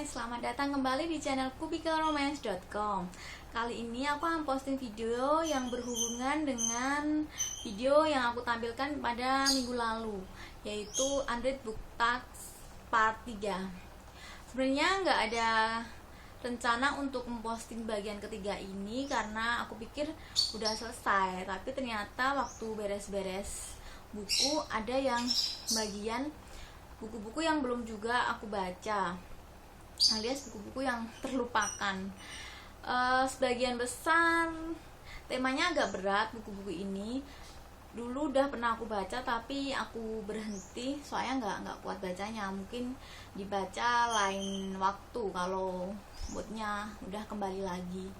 Hai, selamat datang kembali di channel cubicleromance.com. Kali ini aku akan posting video yang berhubungan dengan video yang aku tampilkan pada minggu lalu, yaitu Android Book Tags Part 3. Sebenarnya nggak ada rencana untuk memposting bagian ketiga ini karena aku pikir udah selesai, tapi ternyata waktu beres-beres buku ada yang bagian buku-buku yang belum juga aku baca, alias buku-buku yang terlupakan. Sebagian besar temanya agak berat buku-buku ini. Dulu udah pernah aku baca tapi aku berhenti soalnya nggak kuat bacanya. Mungkin dibaca lain waktu kalau moodnya udah kembali lagi.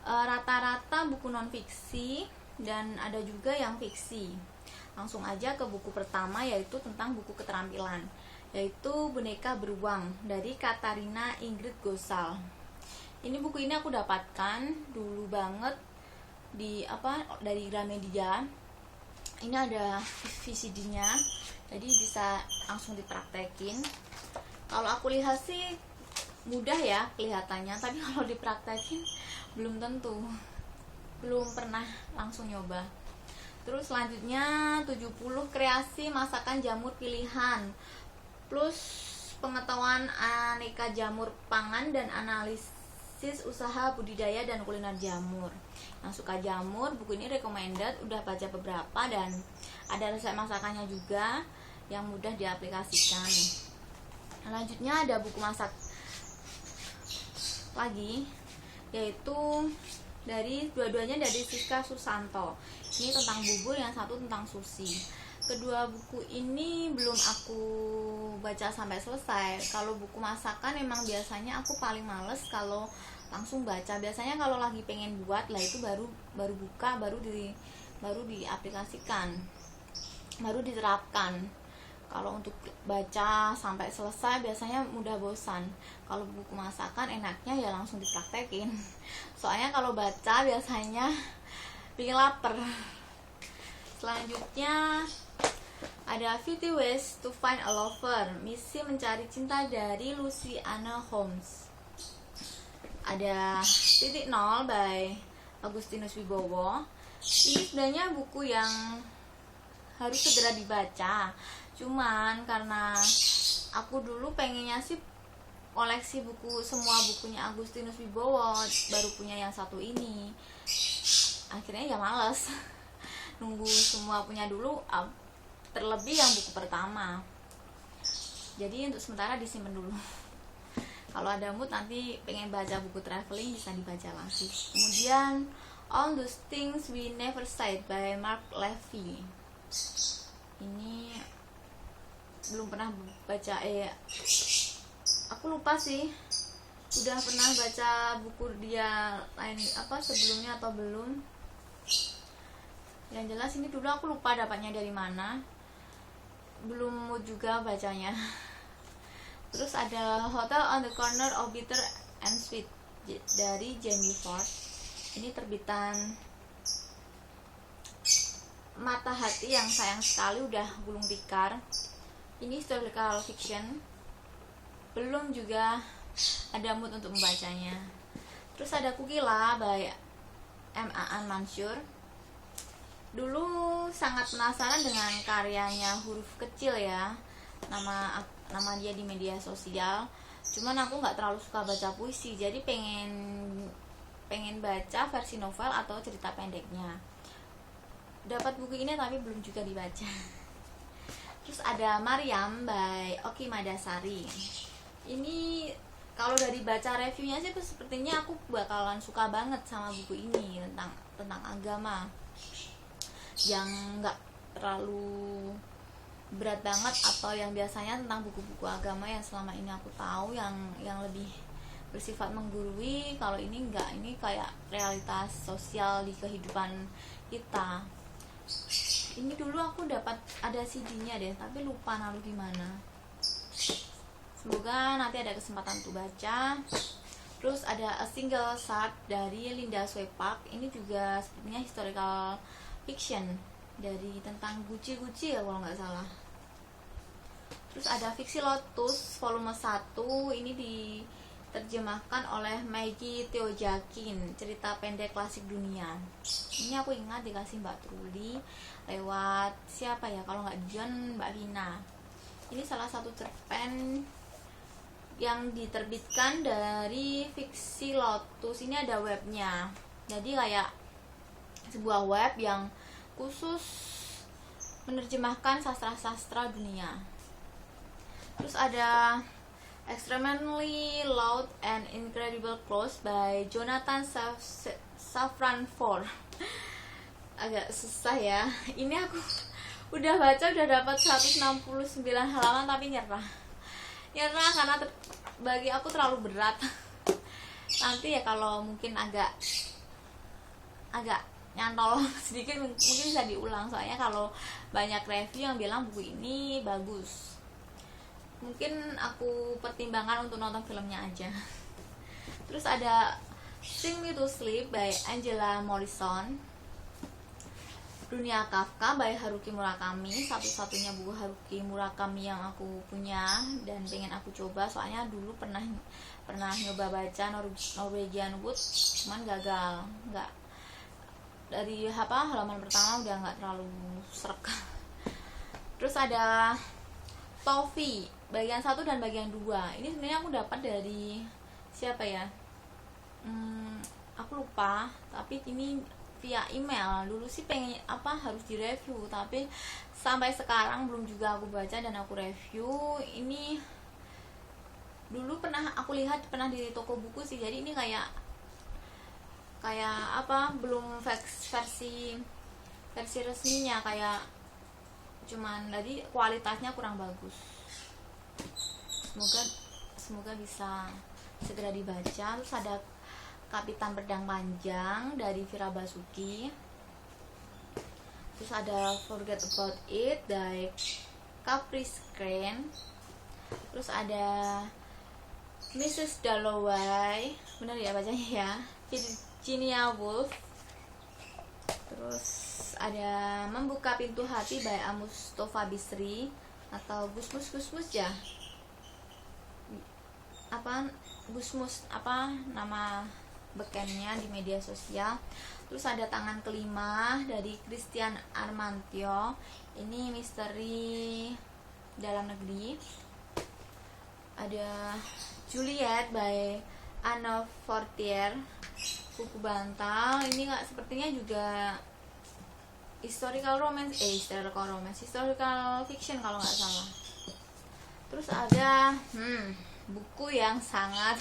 Rata-rata buku non fiksi dan ada juga yang fiksi. Langsung aja ke buku pertama, yaitu tentang buku keterampilan, yaitu Boneka Beruang dari Katarina Ingrid Gosal. Ini buku ini aku dapatkan dulu banget dari Gramedia. Ini ada VCD-nya, jadi bisa langsung dipraktekin. Kalau aku lihat sih mudah ya kelihatannya, tapi kalau dipraktekin belum tentu. Belum pernah langsung nyoba. Terus selanjutnya 70 kreasi masakan jamur pilihan, plus pengetahuan aneka jamur pangan dan analisis usaha budidaya dan kuliner jamur. Yang suka jamur, buku ini recommended, udah baca beberapa dan ada resep masakannya juga yang mudah diaplikasikan. Selanjutnya ada buku masak lagi, yaitu dua-duanya dari Siska Susanto. Ini tentang bubur, yang satu tentang sushi. Kedua buku ini belum aku baca sampai selesai. Kalau buku masakan emang biasanya aku paling males kalau langsung baca. Biasanya kalau lagi pengen buat lah itu baru buka, baru diaplikasikan, baru diterapkan. Kalau untuk baca sampai selesai biasanya mudah bosan. Kalau buku masakan enaknya ya langsung dipraktekin. Soalnya kalau baca biasanya bikin lapar. Selanjutnya ada 50 Ways to Find a Lover, misi mencari cinta dari Luciana Holmes. Ada Titik Nol by Agustinus Wibowo. Ini sebenarnya buku yang harus segera dibaca. Cuman karena aku dulu pengennya sih koleksi buku, semua bukunya Agustinus Wibowo, baru punya yang satu ini. Akhirnya ya males nunggu semua punya dulu, terlebih yang buku pertama. Jadi untuk sementara disimpan dulu. Kalau ada mood nanti pengen baca buku traveling bisa dibaca lagi. Kemudian All Those Things We Never Said by Mark Levy. Ini belum pernah baca, aku lupa sih udah pernah baca buku dia lain sebelumnya atau belum. Yang jelas ini dulu aku lupa dapatnya dari mana, belum mood juga bacanya. Terus ada Hotel on the Corner of Bitter and Sweet dari Jamie Ford. Ini terbitan Mata Hati yang sayang sekali, udah gulung tikar. Ini historical fiction, belum juga ada mood untuk membacanya. Terus ada Kukila by M. Aan Mansur. Dulu sangat penasaran dengan karyanya Huruf Kecil ya, nama dia di media sosial. Cuman aku nggak terlalu suka baca puisi, jadi pengen baca versi novel atau cerita pendeknya. Dapat buku ini tapi belum juga dibaca. Terus ada Mariam by Oki Madasari. Ini kalau dari baca reviewnya sih sepertinya aku bakalan suka banget sama buku ini, tentang agama yang nggak terlalu berat banget atau yang biasanya tentang buku-buku agama yang selama ini aku tahu yang lebih bersifat menggurui. Kalau ini enggak, ini kayak realitas sosial di kehidupan kita. Ini dulu aku dapat ada CD-nya deh, tapi lupa naruh di mana. Semoga nanti ada kesempatan untuk baca. Terus ada A Single Shot dari Linda Swepak. Ini juga sepertinya historical fiction tentang Gucci ya kalau nggak salah. Terus ada Fiksi Lotus volume 1, ini diterjemahkan oleh Maggie Theojakin, cerita pendek klasik dunia. Ini aku ingat dikasih Mbak Truli lewat siapa ya, kalau nggak Dion, Mbak Vina. Ini salah satu cerpen yang diterbitkan dari Fiksi Lotus. Ini ada webnya, jadi kayak sebuah web yang khusus menerjemahkan sastra-sastra dunia. Terus ada Extremely Loud and Incredible Close by Jonathan Safran Foer. Agak susah ya. Ini aku udah baca, udah dapat 169 halaman tapi nyerah karena bagi aku terlalu berat. Nanti ya kalau mungkin agak nyantol sedikit mungkin bisa diulang, soalnya kalau banyak review yang bilang buku ini bagus, mungkin aku pertimbangkan untuk nonton filmnya aja. Terus ada Sing Me to Sleep by Angela Morrison, Dunia Kafka by Haruki Murakami, satu-satunya buku Haruki Murakami yang aku punya dan pengen aku coba, soalnya dulu pernah nyoba baca Norwegian Wood, cuman gagal, nggak dari halaman pertama udah nggak terlalu srek. Terus ada Toffee bagian 1 dan bagian 2. Ini sebenarnya aku dapat dari siapa ya, aku lupa, tapi ini via email. Dulu sih pengen harus direview, tapi sampai sekarang belum juga aku baca dan aku review. Ini dulu aku lihat di toko buku sih, jadi ini kayak belum versi resminya, kayak cuman tadi kualitasnya kurang bagus. Semoga bisa segera dibaca. Terus ada Kapitan Pedang Panjang dari Vira Basuki. Terus ada Forget About It dari Caprice Crane. Terus ada Mrs. Dalloway, benar ya bacanya ya, Virginia Woolf. Terus ada Membuka Pintu Hati by Mustafa Bisri atau Gusmus ya, Gusmus nama bekennya di media sosial. Terus ada Tangan Kelima dari Christian Armantio, ini misteri dalam negeri. Ada Juliet by Anna Fortier, buku bantal. Ini sepertinya juga historical fiction kalau nggak salah. Terus ada buku yang sangat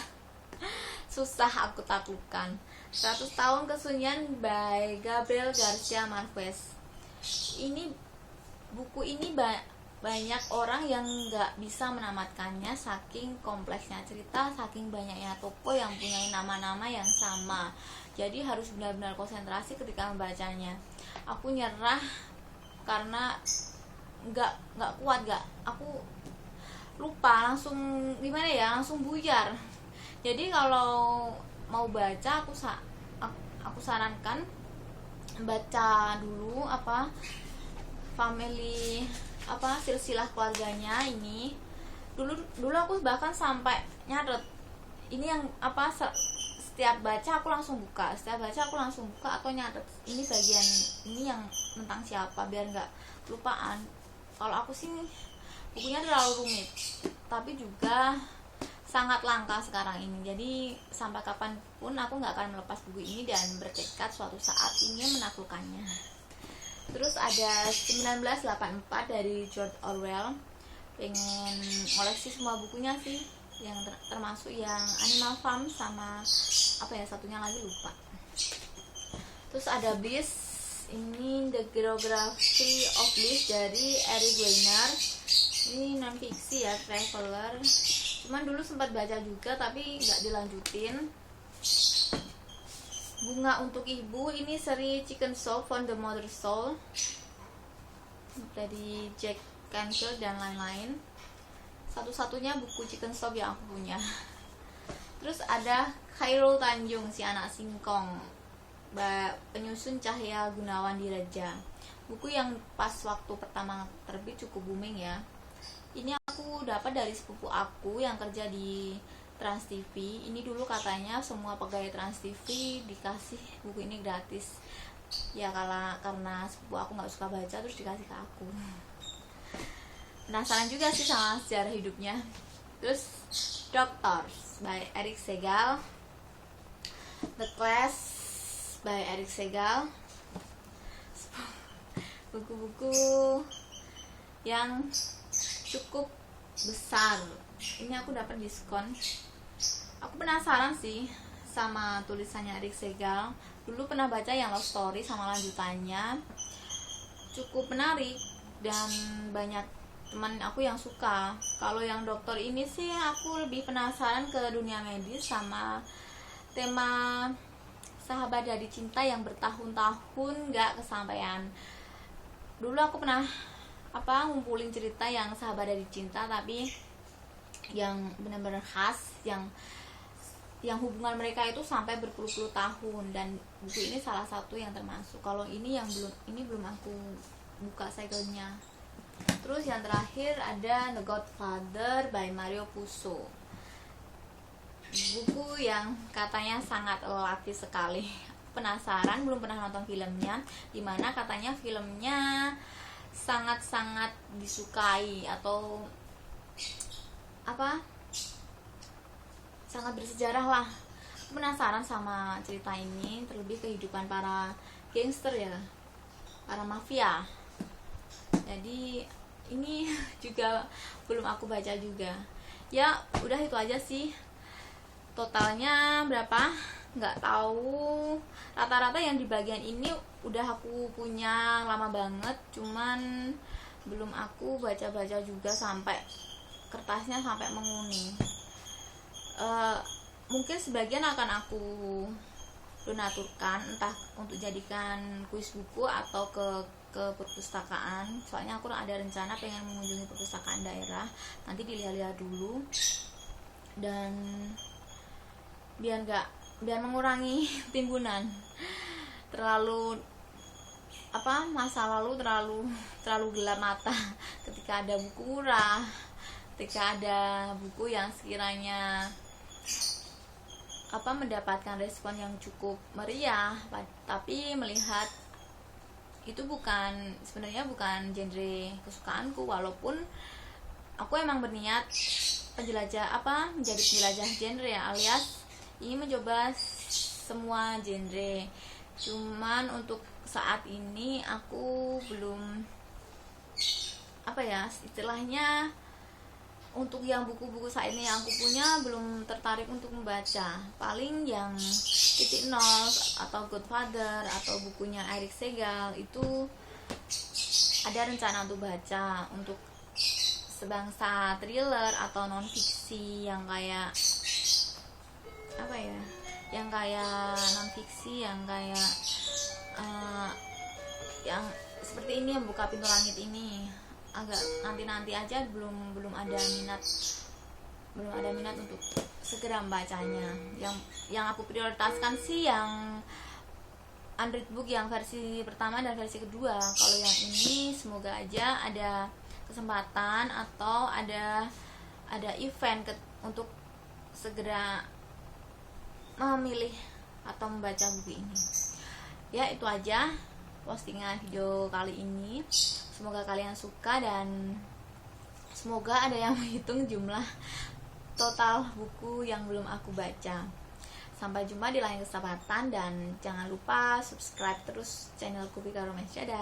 susah aku taklukkan, 100 Tahun Kesunyian by Gabriel Garcia Marquez. Buku ini banyak orang yang nggak bisa menamatkannya, saking kompleksnya cerita, saking banyaknya tokoh yang punya nama-nama yang sama. Jadi harus benar-benar konsentrasi ketika membacanya. Aku nyerah karena nggak kuat, aku lupa, langsung buyar. Jadi kalau mau baca, aku sarankan baca dulu family silsilah keluarganya. Ini dulu aku bahkan sampai nyatet ini yang setiap baca aku langsung buka atau nyatet ini bagian ini yang tentang siapa, biar nggak kelupaan. Kalau aku sih bukunya terlalu rumit, tapi juga sangat langka sekarang ini. Jadi sampai kapanpun aku nggak akan melepas buku ini dan bertekad suatu saat ingin menaklukkannya. Terus ada 1984 dari George Orwell. Pengen koleksi semua bukunya sih, yang termasuk yang Animal Farm sama satunya lagi lupa. Terus ada Bliss, ini The Geography of Bliss dari Eric Weiner. Ini non fiksi ya, traveler. Cuman dulu sempat baca juga tapi nggak dilanjutin. Bunga untuk Ibu, ini seri Chicken Soup for the Mother Soul dari Jack Canfield dan lain-lain. Satu-satunya buku Chicken Soup yang aku punya. Terus ada Khairul Tanjung, Si Anak Singkong, penyusun Cahya Gunawan Diraja. Buku yang pas waktu pertama terbit cukup booming ya. Ini aku aku dapat dari sepupu aku yang kerja di Trans TV. Ini dulu katanya semua pegawai Trans TV dikasih buku ini gratis. Ya karena sepupu aku nggak suka baca, terus dikasih ke aku. Penasaran juga sih sama sejarah hidupnya. Terus Doctors by Eric Segal, The Class by Eric Segal, buku-buku yang cukup besar. Ini aku dapat diskon. Aku penasaran sih sama tulisannya Eric Segal. Dulu pernah baca yang Love Story sama lanjutannya, cukup menarik dan banyak teman aku yang suka. Kalau yang dokter ini sih aku lebih penasaran ke dunia medis sama tema sahabat dari cinta yang bertahun-tahun gak kesampaian. Dulu aku pernah ngumpulin cerita yang sahabat dari cinta, tapi yang benar-benar khas, yang hubungan mereka itu sampai berpuluh-puluh tahun, dan buku ini salah satu yang termasuk. Kalau ini belum aku buka segelnya. Terus yang terakhir ada The Godfather by Mario Puzo, buku yang katanya sangat relatif sekali. Penasaran, belum pernah nonton filmnya, dimana katanya filmnya sangat-sangat disukai atau sangat bersejarah lah. Penasaran sama cerita ini, terlebih kehidupan para gangster ya, para mafia. Jadi ini juga belum aku baca juga. Ya udah itu aja sih. Totalnya berapa nggak tahu. Rata-rata yang di bagian ini udah aku punya lama banget, cuman belum aku baca-baca juga sampai kertasnya sampai menguning. Mungkin sebagian akan aku donaturkan, entah untuk jadikan kuis buku atau ke perpustakaan. Soalnya aku ada rencana pengen mengunjungi perpustakaan daerah, nanti dilihat-lihat dulu, dan biar mengurangi timbunan. Terlalu masa lalu terlalu gelap mata ketika ada buku murah, ketika ada buku yang sekiranya mendapatkan respon yang cukup meriah, tapi melihat itu sebenarnya bukan genre kesukaanku. Walaupun aku emang berniat menjadi penjelajah genre ya, alias ingin mencoba semua genre. Cuman untuk saat ini aku belum istilahnya, untuk yang buku-buku saat ini yang aku punya belum tertarik untuk membaca. Paling yang Titik Nol atau Godfather atau bukunya Eric Segal itu ada rencana untuk baca, untuk sebangsa thriller atau non fiksi yang kayak non fiksi yang kayak yang seperti ini, yang Buka Pintu Langit ini. Agak nanti aja, belum ada minat untuk segera membacanya. Yang aku prioritaskan sih yang unread book, yang versi pertama dan versi kedua. Kalau yang ini semoga aja ada kesempatan atau ada event untuk segera memilih atau membaca buku ini. Ya itu aja postingan video kali ini. Semoga kalian suka dan semoga ada yang menghitung jumlah total buku yang belum aku baca. Sampai jumpa di lain kesempatan dan jangan lupa subscribe terus channel Kubika Romance. Dadah.